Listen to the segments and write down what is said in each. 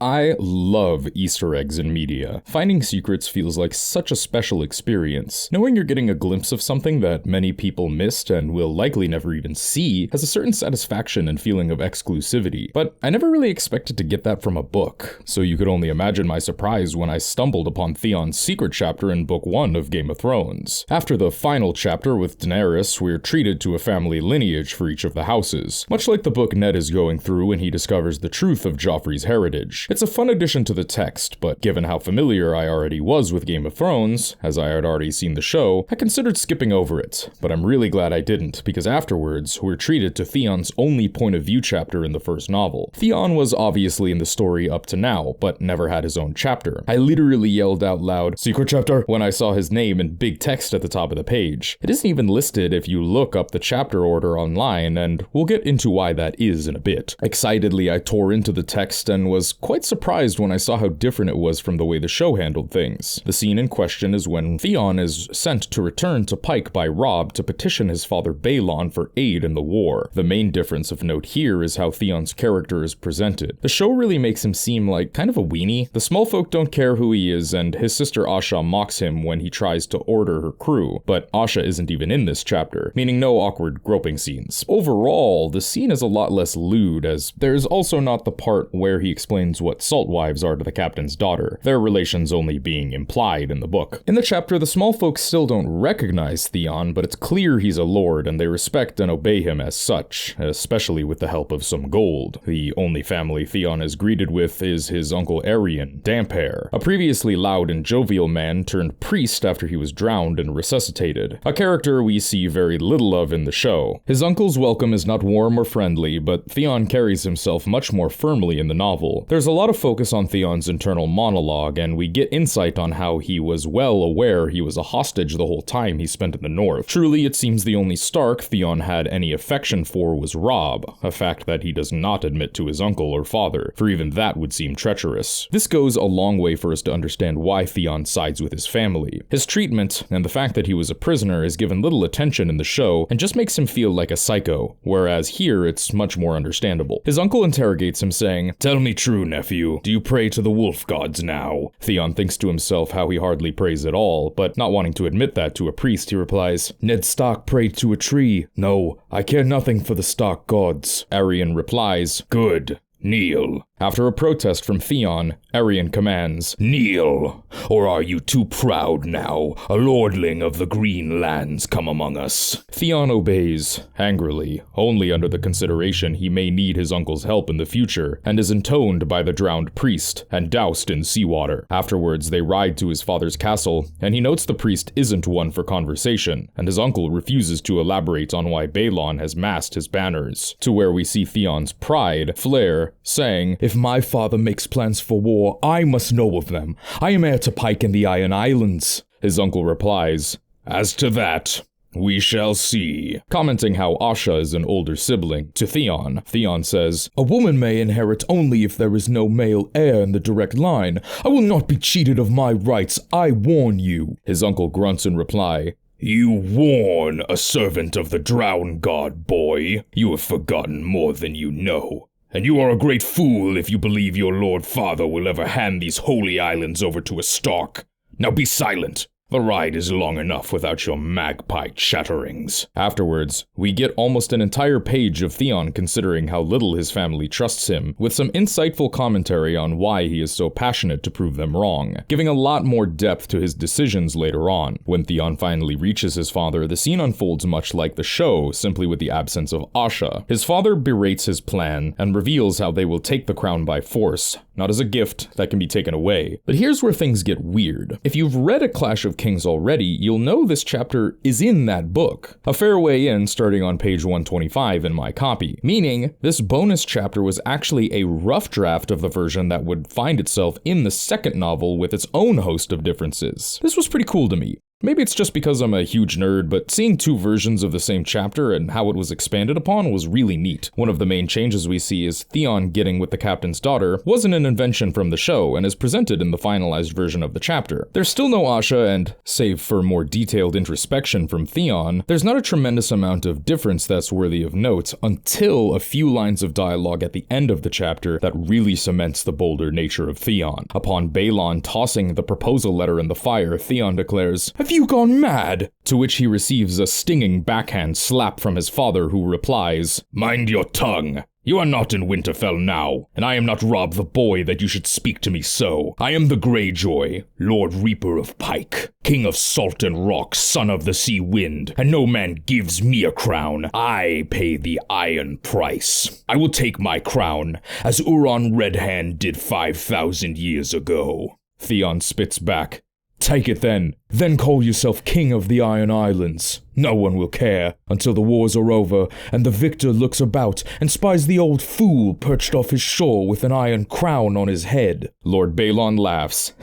I love Easter eggs in media. Finding secrets feels like such a special experience. Knowing you're getting a glimpse of something that many people missed and will likely never even see has a certain satisfaction and feeling of exclusivity. But I never really expected to get that from a book, so you could only imagine my surprise when I stumbled upon Theon's secret chapter in Book 1 of Game of Thrones. After the final chapter with Daenerys, we're treated to a family lineage for each of the houses, much like the book Ned is going through when he discovers the truth of Joffrey's heritage. It's a fun addition to the text, but given how familiar I already was with Game of Thrones, as I had already seen the show, I considered skipping over it, but I'm really glad I didn't, because afterwards, we're treated to Theon's only point of view chapter in the first novel. Theon was obviously in the story up to now, but never had his own chapter. I literally yelled out loud, "Secret chapter!" when I saw his name in big text at the top of the page. It isn't even listed if you look up the chapter order online, and we'll get into why that is in a bit. Excitedly, I tore into the text and was quite surprised when I saw how different it was from the way the show handled things. The scene in question is when Theon is sent to return to Pike by Robb to petition his father Balon for aid in the war. The main difference of note here is how Theon's character is presented. The show really makes him seem like kind of a weenie. The small folk don't care who he is, and his sister Asha mocks him when he tries to order her crew, but Asha isn't even in this chapter, meaning no awkward groping scenes. Overall, the scene is a lot less lewd, as there's also not the part where he explains what salt wives are to the captain's daughter, their relations only being implied in the book. In the chapter, the small folk still don't recognize Theon, but it's clear he's a lord and they respect and obey him as such, especially with the help of some gold. The only family Theon is greeted with is his uncle Aerion, Damphair, a previously loud and jovial man turned priest after he was drowned and resuscitated, a character we see very little of in the show. His uncle's welcome is not warm or friendly, but Theon carries himself much more firmly in the novel. There's a lot of focus on Theon's internal monologue, and we get insight on how he was well aware he was a hostage the whole time he spent in the north. Truly, it seems the only Stark Theon had any affection for was Robb, a fact that he does not admit to his uncle or father, for even that would seem treacherous. This goes a long way for us to understand why Theon sides with his family. His treatment, and the fact that he was a prisoner, is given little attention in the show, and just makes him feel like a psycho, whereas here it's much more understandable. His uncle interrogates him saying, "Tell me true, nephew, do you pray to the wolf gods now?" Theon thinks to himself how he hardly prays at all, but not wanting to admit that to a priest, he replies, "Ned Stark prayed to a tree. No, I care nothing for the Stark gods." Aerion replies, "Good. Kneel." After a protest from Theon, Aerion commands, "Kneel, or are you too proud now? A lordling of the Green Lands come among us." Theon obeys, angrily, only under the consideration he may need his uncle's help in the future, and is intoned by the drowned priest, and doused in seawater. Afterwards, they ride to his father's castle, and he notes the priest isn't one for conversation, and his uncle refuses to elaborate on why Balon has masked his banners, to where we see Theon's pride flare, saying, "If my father makes plans for war, I must know of them. I am heir to Pike and the Iron Islands." His uncle replies, "As to that, we shall see," commenting how Asha is an older sibling. To Theon, Theon says, "A woman may inherit only if there is no male heir in the direct line. I will not be cheated of my rights, I warn you." His uncle grunts in reply, "You warn a servant of the Drown God, boy. You have forgotten more than you know. And you are a great fool if you believe your Lord Father will ever hand these holy islands over to a Stark. Now be silent. The ride is long enough without your magpie chatterings." Afterwards, we get almost an entire page of Theon considering how little his family trusts him, with some insightful commentary on why he is so passionate to prove them wrong, giving a lot more depth to his decisions later on. When Theon finally reaches his father, the scene unfolds much like the show, simply with the absence of Asha. His father berates his plan, and reveals how they will take the crown by force, not as a gift that can be taken away. But here's where things get weird. If you've read A Clash of Kings already, you'll know this chapter is in that book. A fair way in, starting on page 125 in my copy, meaning this bonus chapter was actually a rough draft of the version that would find itself in the second novel with its own host of differences. This was pretty cool to me. Maybe it's just because I'm a huge nerd, but seeing two versions of the same chapter and how it was expanded upon was really neat. One of the main changes we see is Theon getting with the captain's daughter wasn't an invention from the show and is presented in the finalized version of the chapter. There's still no Asha, and save for more detailed introspection from Theon, there's not a tremendous amount of difference that's worthy of note until a few lines of dialogue at the end of the chapter that really cements the bolder nature of Theon. Upon Balon tossing the proposal letter in the fire, Theon declares, "Have you gone mad?" To which he receives a stinging backhand slap from his father, who replies, "Mind your tongue. You are not in Winterfell now, and I am not Rob the boy that you should speak to me so. I am the Greyjoy, Lord Reaper of Pike, King of Salt and Rock, son of the sea wind, and no man gives me a crown. I pay the iron price. I will take my crown, as Euron Redhand did 5,000 years ago." Theon spits back, "Take it then. Then call yourself King of the Iron Islands. No one will care until the wars are over and the victor looks about and spies the old fool perched off his shore with an iron crown on his head." Lord Balon laughs.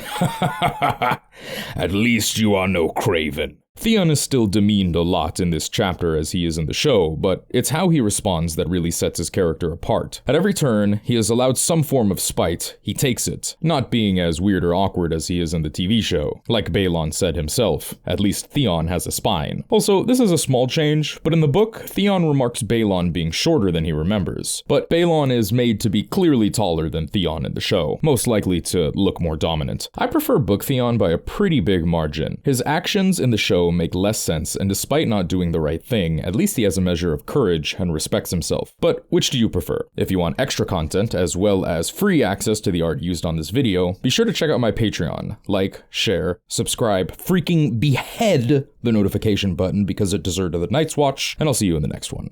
"At least you are no craven." Theon is still demeaned a lot in this chapter as he is in the show, but it's how he responds that really sets his character apart. At every turn, he is allowed some form of spite. He takes it, not being as weird or awkward as he is in the TV show. Like Balon said himself, at least Theon has a spine. Also, this is a small change, but in the book, Theon remarks Balon being shorter than he remembers. But Balon is made to be clearly taller than Theon in the show, most likely to look more dominant. I prefer book Theon by a pretty big margin. His actions in the show make less sense, and despite not doing the right thing, at least he has a measure of courage and respects himself. But which do you prefer? If you want extra content, as well as free access to the art used on this video, be sure to check out my Patreon. Like, share, subscribe, freaking behead the notification button because it deserted the Night's Watch, and I'll see you in the next one.